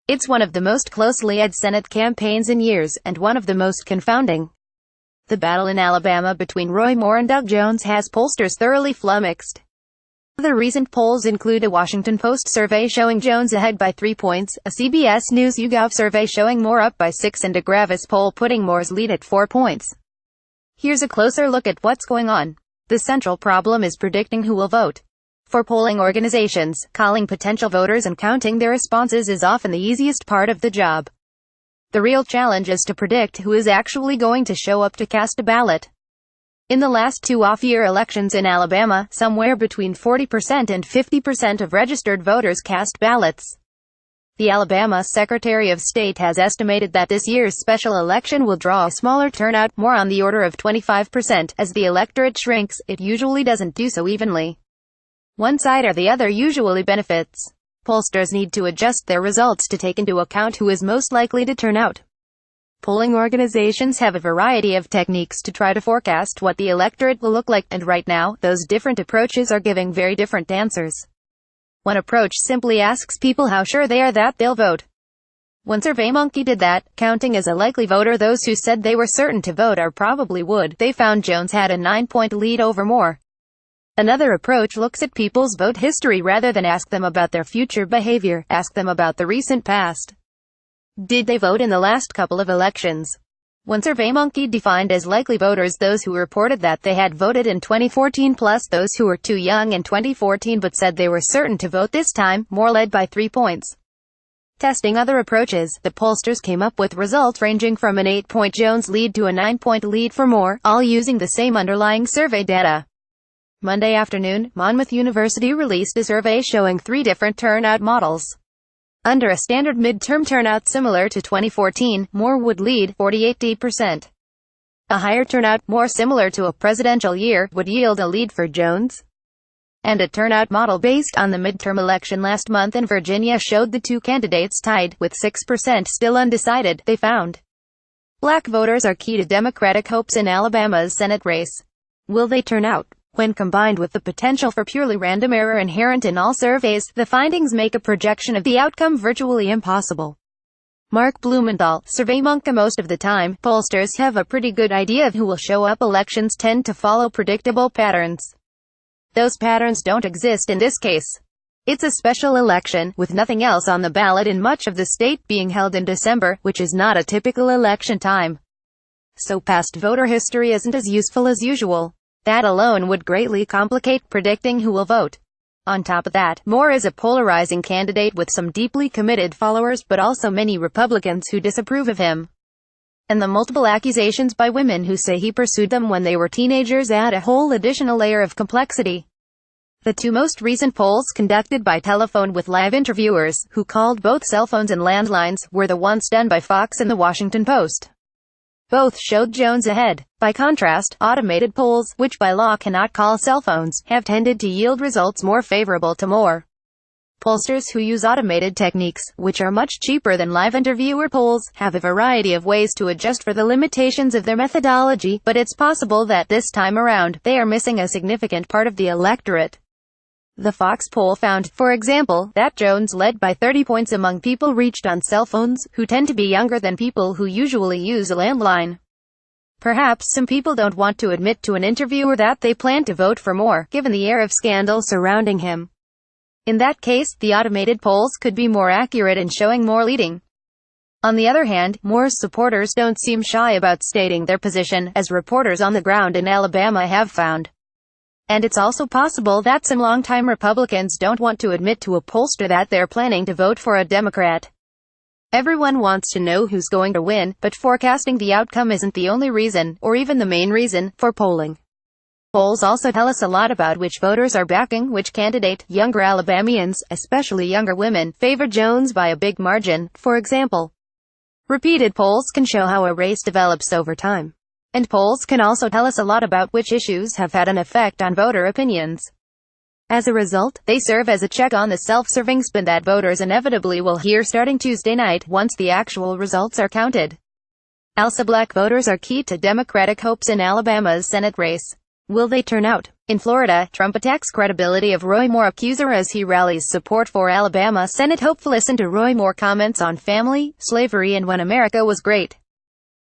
It's one of the most closely eyed Senate campaigns in years, and one of the most confounding. The battle in Alabama between Roy Moore and Doug Jones has pollsters thoroughly flummoxed. The recent polls include a Washington Post survey showing Jones ahead by 3 points, a CBS NewsYouGov survey showing Moore up by 6, and a Gravis poll putting Moore's lead at 4 points. Here's a closer look at what's going on. The central problem is predicting who will vote. For polling organizations, calling potential voters and counting their responses is often the easiest part of the job. The real challenge is to predict who is actually going to show up to cast a ballot. In the last 2 off-year elections in Alabama, somewhere between 40% and 50% of registered voters cast ballots. The Alabama Secretary of State has estimated that this year's special election will draw a smaller turnout, more on the order of 25%. As the electorate shrinks, it usually doesn't do so evenly. One side or the other usually benefits. Pollsters need to adjust their results to take into account who is most likely to turn out. Polling organizations have a variety of techniques to try to forecast what the electorate will look like, and right now, those different approaches are giving very different answers. One approach simply asks people how sure they are that they'll vote. One SurveyMonkey did that, counting as a likely voter those who said they were certain to vote or probably would. They found Jones had a 9-point lead over Moore. Another approach looks at people's vote history rather than ask them about their future behavior. Ask them about the recent past. Did they vote in the last couple of elections? One SurveyMonkey defined as likely voters those who reported that they had voted in 2014 plus those who were too young in 2014 but said they were certain to vote this time. Moore led by 3 points. Testing other approaches, the pollsters came up with results ranging from an 8-point Jones lead to a 9-point lead for Moore, all using the same underlying survey data. Monday afternoon, Monmouth University released a survey showing 3 different turnout models. Under a standard midterm turnout similar to 2014, Moore would lead 48%. A higher turnout, more similar to a presidential year, would yield a lead for Jones. And a turnout model based on the midterm election last month in Virginia showed the 2 candidates tied, with 6% still undecided. They found black voters are key to Democratic hopes in Alabama's Senate race. Will they turn out? When combined with the potential for purely random error inherent in all surveys, the findings make a projection of the outcome virtually impossible. Mark Blumenthal, SurveyMonkey. Most of the time, pollsters have a pretty good idea of who will show up. Elections tend to follow predictable patterns. Those patterns don't exist in this case. It's a special election, with nothing else on the ballot in much of the state being held in December, which is not a typical election time. So past voter history isn't as useful as usual. That alone would greatly complicate predicting who will vote. On top of that, Moore is a polarizing candidate with some deeply committed followers but also many Republicans who disapprove of him. And the multiple accusations by women who say he pursued them when they were teenagers add a whole additional layer of complexity. The 2 most recent polls, conducted by telephone with live interviewers, who called both cell phones and landlines, were the ones done by Fox and the Washington Post. Both showed Jones ahead. By contrast, automated polls, which by law cannot call cell phones, have tended to yield results more favorable to Moore. Pollsters who use automated techniques, which are much cheaper than live interviewer polls, have a variety of ways to adjust for the limitations of their methodology, but it's possible that this time around, they are missing a significant part of the electorate. The Fox poll found, for example, that Jones led by 30 points among people reached on cell phones, who tend to be younger than people who usually use a landline. Perhaps some people don't want to admit to an interviewer that they plan to vote for Moore, given the air of scandal surrounding him. In that case, the automated polls could be more accurate in showing Moore leading. On the other hand, Moore's supporters don't seem shy about stating their position, as reporters on the ground in Alabama have found. And it's also possible that some longtime Republicans don't want to admit to a pollster that they're planning to vote for a Democrat. Everyone wants to know who's going to win, but forecasting the outcome isn't the only reason, or even the main reason, for polling. Polls also tell us a lot about which voters are backing which candidate. Younger Alabamians, especially younger women, favor Jones by a big margin, for example. Repeated polls can show how a race develops over time. And polls can also tell us a lot about which issues have had an effect on voter opinions. As a result, they serve as a check on the self-serving spin that voters inevitably will hear starting Tuesday night, once the actual results are counted. Also, black voters are key to Democratic hopes in Alabama's Senate race. Will they turn out? In Florida, Trump attacks credibility of Roy Moore accuser as he rallies support for Alabama Senate hopeful. Listen to Roy Moore comments on family, slavery and when America was great.